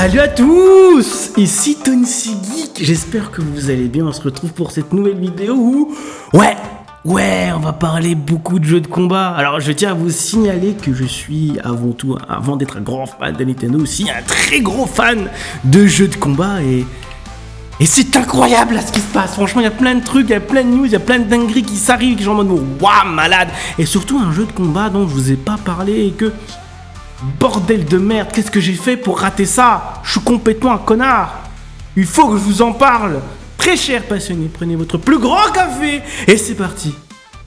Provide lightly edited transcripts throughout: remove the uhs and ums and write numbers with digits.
Salut à tous, ici Tony Geek, j'espère que vous allez bien, on se retrouve pour cette nouvelle vidéo où... Ouais, on va parler beaucoup de jeux de combat. Alors je tiens à vous signaler que je suis avant tout, avant d'être un grand fan de Nintendo aussi, un très gros fan de jeux de combat et c'est incroyable là ce qui se passe. Franchement, il y a plein de trucs, il y a plein de news, il y a plein de dingueries qui s'arrivent, qui sont en mode waouh, malade. Et surtout un jeu de combat dont je vous ai pas parlé et que... Bordel de merde, qu'est-ce que j'ai fait pour rater ça? Je suis complètement un connard. Il faut que je vous en parle. Très chers passionnés, prenez votre plus grand café et c'est parti.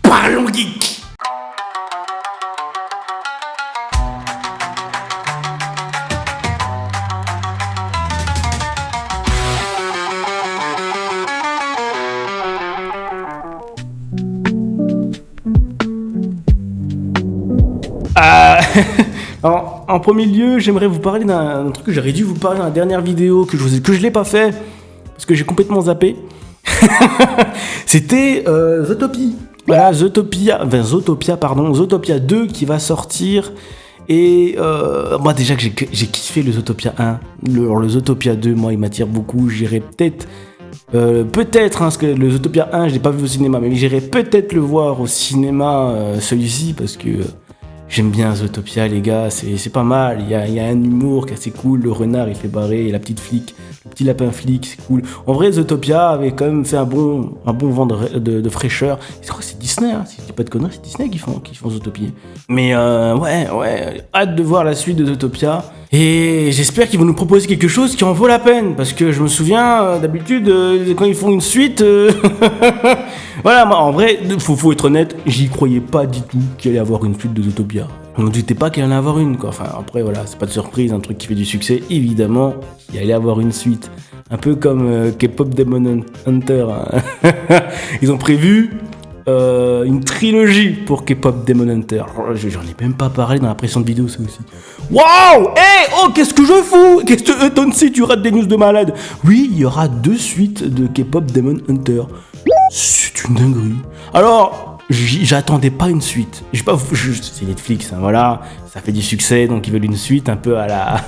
Parlons geek. En premier lieu, j'aimerais vous parler d'un truc que j'aurais dû vous parler dans la dernière vidéo, que je l'ai pas fait, parce que j'ai complètement zappé. C'était Zootopia. Voilà, Zootopia 2 qui va sortir. Et moi déjà que j'ai kiffé le Zootopia 1, le Zootopia 2, moi il m'attire beaucoup, j'irai peut-être... parce que le Zootopia 1 je l'ai pas vu au cinéma, mais j'irai peut-être le voir au cinéma celui-ci, parce que... J'aime bien Zootopia, les gars, c'est pas mal. Il y a un humour qui est assez cool. Le renard, il fait barrer, et la petite flic, le petit lapin flic, c'est cool. En vrai, Zootopia avait quand même fait un bon vent de fraîcheur. Je crois que c'est Disney, hein. Si je dis pas de conneries, c'est Disney qui font Zootopia. Mais ouais, hâte de voir la suite de Zootopia. Et j'espère qu'ils vont nous proposer quelque chose qui en vaut la peine. Parce que je me souviens, d'habitude, quand ils font une suite... Voilà, moi, en vrai, faut être honnête, j'y croyais pas du tout qu'il allait y avoir une suite de Zootopia. On ne doutait pas qu'il allait y en avoir une, quoi. Enfin, après, voilà, c'est pas de surprise, un truc qui fait du succès, évidemment, il allait y avoir une suite. Un peu comme K-Pop Demon Hunter. Hein. Ils ont prévu une trilogie pour K-Pop Demon Hunter. J'en ai même pas parlé dans la précédente vidéo, ça aussi. Waouh! Qu'est-ce que je fous? Qu'est-ce que Tony, tu rates des news de malade? Oui, il y aura 2 suites de K-Pop Demon Hunter. C'est une dinguerie. Alors, j'attendais pas une suite. C'est Netflix, hein, voilà. Ça fait du succès, donc ils veulent une suite un peu à la...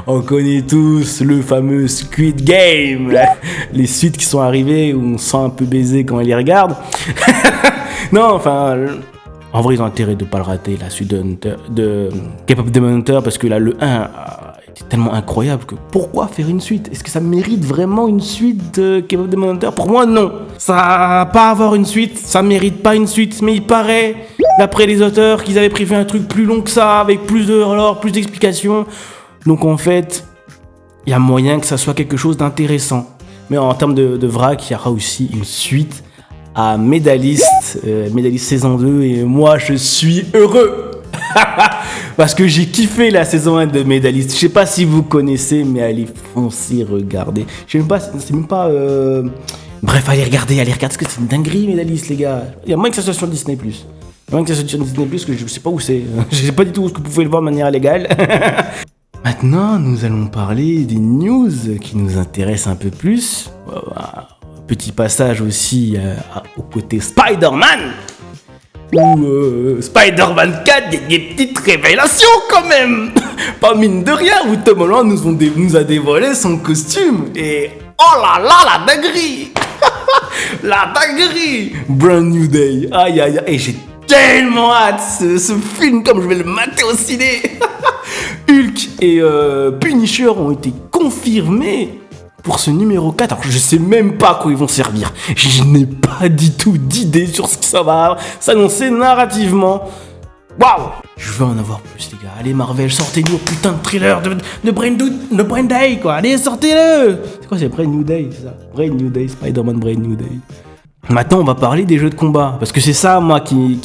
On connaît tous le fameux Squid Game. Les suites qui sont arrivées où on se sent un peu baisé quand on les regarde. Non, enfin... En vrai, ils ont intérêt de pas le rater, la suite de K-Pop Demon Hunter, parce que là, le 1... C'est tellement incroyable que pourquoi faire une suite? Est-ce que ça mérite vraiment une suite de K-Pop Demon Hunter? Pour moi, non. Ça va pas avoir une suite, ça mérite pas une suite. Mais il paraît, d'après les auteurs, qu'ils avaient prévu un truc plus long que ça, avec plus de lore, plus d'explications. Donc en fait, il y a moyen que ça soit quelque chose d'intéressant. Mais en termes de vrac, il y aura aussi une suite à Medalist saison 2. Et moi, je suis heureux. Parce que j'ai kiffé la saison 1 de Medalist. Je sais pas si vous connaissez, mais allez foncer, regardez. Je sais même pas, c'est même pas... Bref, allez regarder, parce que c'est une dinguerie, Medalist, les gars. Il y a moins que ça soit sur Disney+. Il y a moins que ça soit sur Disney+, que je sais pas où c'est. Je sais pas du tout où vous pouvez le voir de manière légale. Maintenant, nous allons parler des news qui nous intéressent un peu plus. Petit passage aussi au côté Spider-Man. Ou Spider-Man 4, il y a des petites révélations quand même. Pas mine de rien, où Tom Holland nous a dévoilé son costume. Et oh là là, la dinguerie. La dinguerie. Brand New Day. Aïe aïe aïe, et j'ai tellement hâte ce film, comme je vais le mater au ciné. Hulk et Punisher ont été confirmés pour ce numéro 4, alors je sais même pas à quoi ils vont servir. Je n'ai pas du tout d'idée sur ce que ça va s'annoncer narrativement. Waouh! Je veux en avoir plus, les gars. Allez, Marvel, sortez-nous un putain de thriller de Brain Day, quoi. Allez, sortez-le! C'est quoi, c'est Brain New Day, c'est ça? Brain New Day, Spider-Man Brain New Day. Maintenant, on va parler des jeux de combat. Parce que c'est ça, moi, qui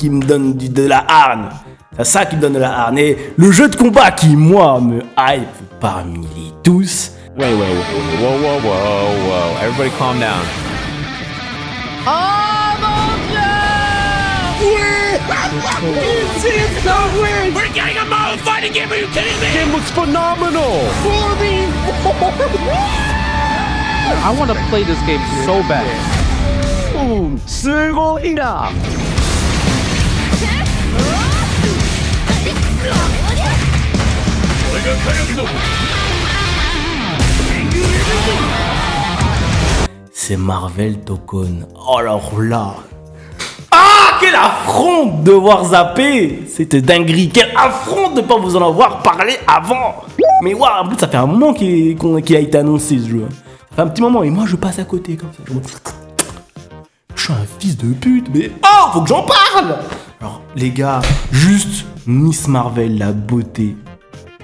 me donne de la hargne. C'est ça qui me donne de la hargne. Et le jeu de combat qui, moi, me hype parmi les tous... Wait. Whoa. Everybody calm down. Oh mon Dieu! It's so weird! We're getting a Mario fighting game, are you kidding me? Game looks phenomenal! I want to play this game so bad. Boom! すごいな! c'est Marvel Tokon. Oh alors là. Ah, quel affront de devoir zapper. C'était dinguerie. Quel affront de ne pas vous en avoir parlé avant. Mais waouh, en plus ça fait un moment qu'il a été annoncé ce jeu. Ça fait un petit moment et moi je passe à côté comme ça. Je suis un fils de pute, mais oh, faut que j'en parle. Alors les gars, juste Miss Marvel, la beauté.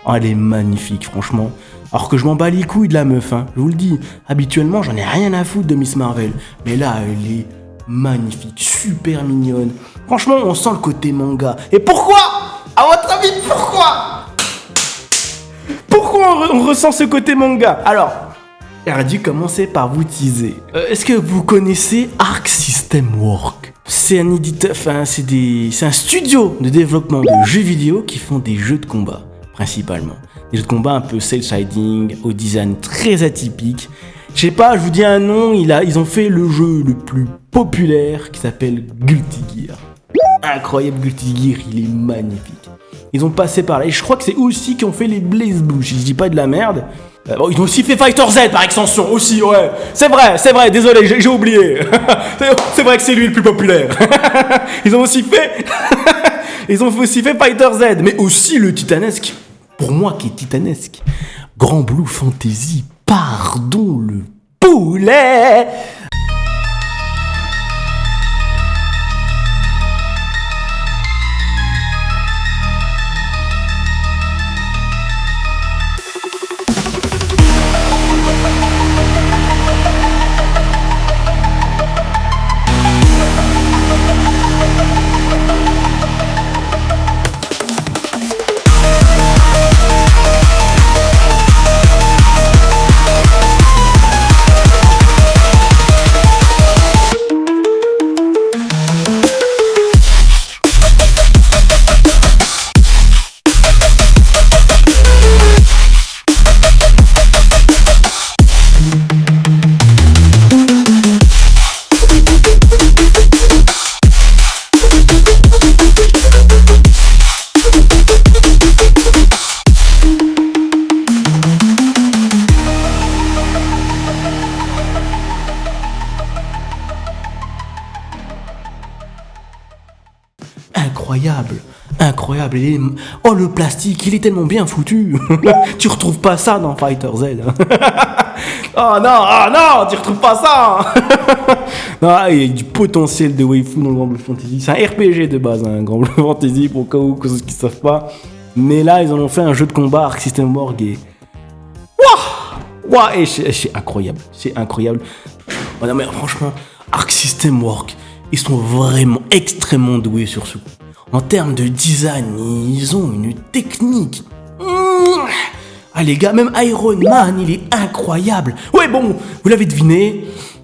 Oh, elle est magnifique, franchement. Alors que je m'en bats les couilles de la meuf, hein. Je vous le dis. Habituellement, j'en ai rien à foutre de Miss Marvel. Mais là, elle est magnifique, super mignonne. Franchement, on sent le côté manga. Et pourquoi? À votre avis, pourquoi? Pourquoi on ressent ce côté manga? Alors, j'aurais dû commencer par vous teaser. Est-ce que vous connaissez Arc System Works? C'est un éditeur, enfin, c'est un studio de développement de jeux vidéo qui font des jeux de combat, principalement. Des jeux de combat un peu cel-shading, au design très atypique. Je sais pas, je vous dis un nom, ils ont fait le jeu le plus populaire qui s'appelle Guilty Gear. Incroyable, Guilty Gear, il est magnifique. Ils ont passé par là, et je crois que c'est eux aussi qui ont fait les Blaze Blue, si je dis pas de la merde. Bon, ils ont aussi fait Fighter Z par extension, aussi, ouais. C'est vrai, désolé, j'ai oublié. C'est vrai que c'est lui le plus populaire. Ils ont aussi fait Fighter Z, mais aussi le titanesque. Pour moi qui est titanesque. Grand Blue Fantasy, pardon le poulet. Incroyable. Oh, le plastique, il est tellement bien foutu. Tu retrouves pas ça dans Fighter Z. Oh non, tu retrouves pas ça. Non, il y a du potentiel de waifu dans le Grand Blue Fantasy. C'est un RPG de base, un Grand Blue Fantasy, pour ceux qui savent pas. Mais là, ils en ont fait un jeu de combat Arc System Works et... Waouh, et c'est incroyable. Oh non, mais franchement, Arc System Works, ils sont vraiment extrêmement doués sur ce coup. En termes de design, ils ont une technique. Ah les gars, même Iron Man, il est incroyable. Ouais bon, vous l'avez deviné,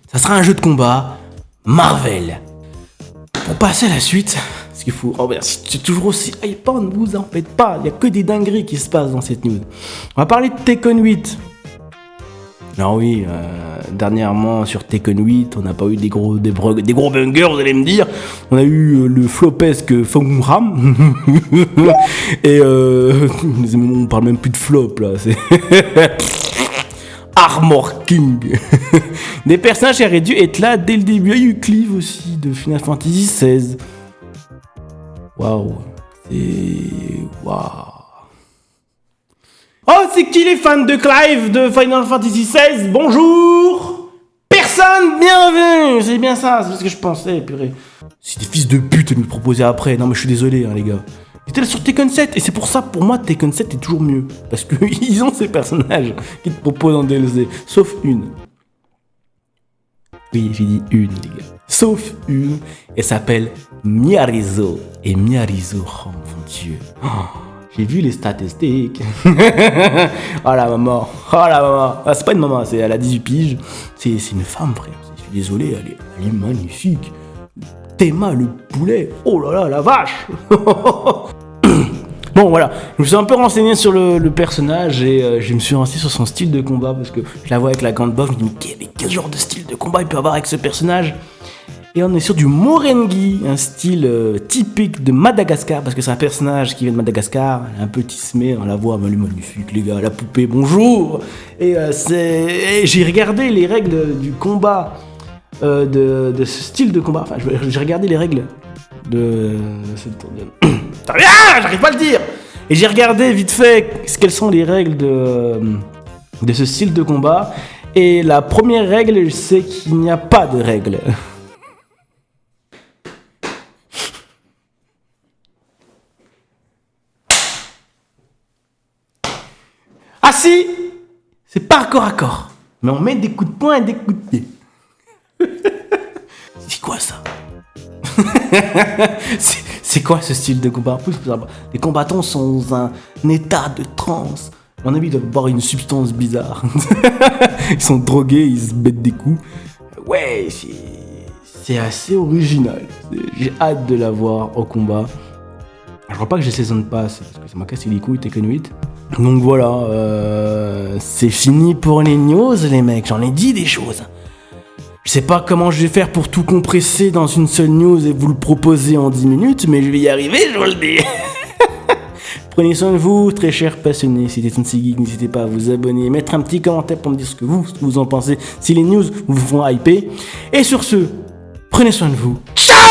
ça sera un jeu de combat Marvel. Pour passer à la suite, parce qu'il faut... Oh ben, c'est toujours aussi hypant, ne vous en faites pas. Il n'y a que des dingueries qui se passent dans cette news. On va parler de Tekken 8. Alors oui, dernièrement sur Tekken 8, on n'a pas eu des gros bangers, vous allez me dire. On a eu le flopesque Fongram. Et on parle même plus de flop là. C'est Armor King. Des personnages qui auraient dû être là dès le début. Il y a eu Clive aussi de Final Fantasy XVI. Waouh. Oh, c'est qui les fans de Clive de Final Fantasy XVI? Bonjour. Personne, bienvenue. C'est bien ça, c'est ce que je pensais, purée. C'est des fils de pute de me le proposer après. Non mais je suis désolé, hein, les gars. J'étais là sur Tekken 7 et c'est pour ça, pour moi, Tekken 7 est toujours mieux. Parce qu'ils ont ces personnages qui te proposent en DLC. Sauf une. Oui, j'ai dit une, les gars. Sauf une. Elle s'appelle Miarizo. Et Miarizo, oh mon Dieu. Oh. J'ai vu les statistiques. Oh la maman. Ah, c'est pas une maman, elle a 18 piges. C'est une femme, frère. Je suis désolé, elle est magnifique. Théma, le poulet. Oh là là, la vache. Bon, voilà. Je me suis un peu renseigné sur le personnage et je me suis renseigné sur son style de combat parce que je la vois avec la grande box. Je me dis, mais quel genre de style de combat il peut avoir avec ce personnage? Et on est sur du Morengi, un style typique de Madagascar, parce que c'est un personnage qui vient de Madagascar, elle est un peu tismée, on la voit, elle est magnifique les gars, la poupée, bonjour. Et j'ai regardé les règles du combat de ce style de combat. Enfin, j'ai regardé les règles de j'arrive pas à le dire. Et j'ai regardé vite fait quelles sont les règles de ce style de combat. Et la première règle, c'est qu'il n'y a pas de règle. Ah si, c'est pas corps à corps, mais on met des coups de poing et des coups de pied. C'est quoi ça? C'est quoi ce style de combat? En plus, les combattants sont dans un état de transe. À mon avis, ils doivent boire une substance bizarre. Ils sont drogués, ils se mettent des coups. Ouais, c'est assez original. J'ai hâte de la voir au combat. Je crois pas que j'ai Season Pass, parce que ça m'a cassé les couilles, Tekken 8. Donc voilà, c'est fini pour les news, les mecs. J'en ai dit des choses. Je sais pas comment je vais faire pour tout compresser dans une seule news et vous le proposer en 10 minutes, mais je vais y arriver, je vous le dis. Prenez soin de vous, très chers passionnés. Si c'était Sensei Geek, n'hésitez pas à vous abonner, mettre un petit commentaire pour me dire ce que vous en pensez, si les news vous font hyper. Et sur ce, prenez soin de vous. Ciao!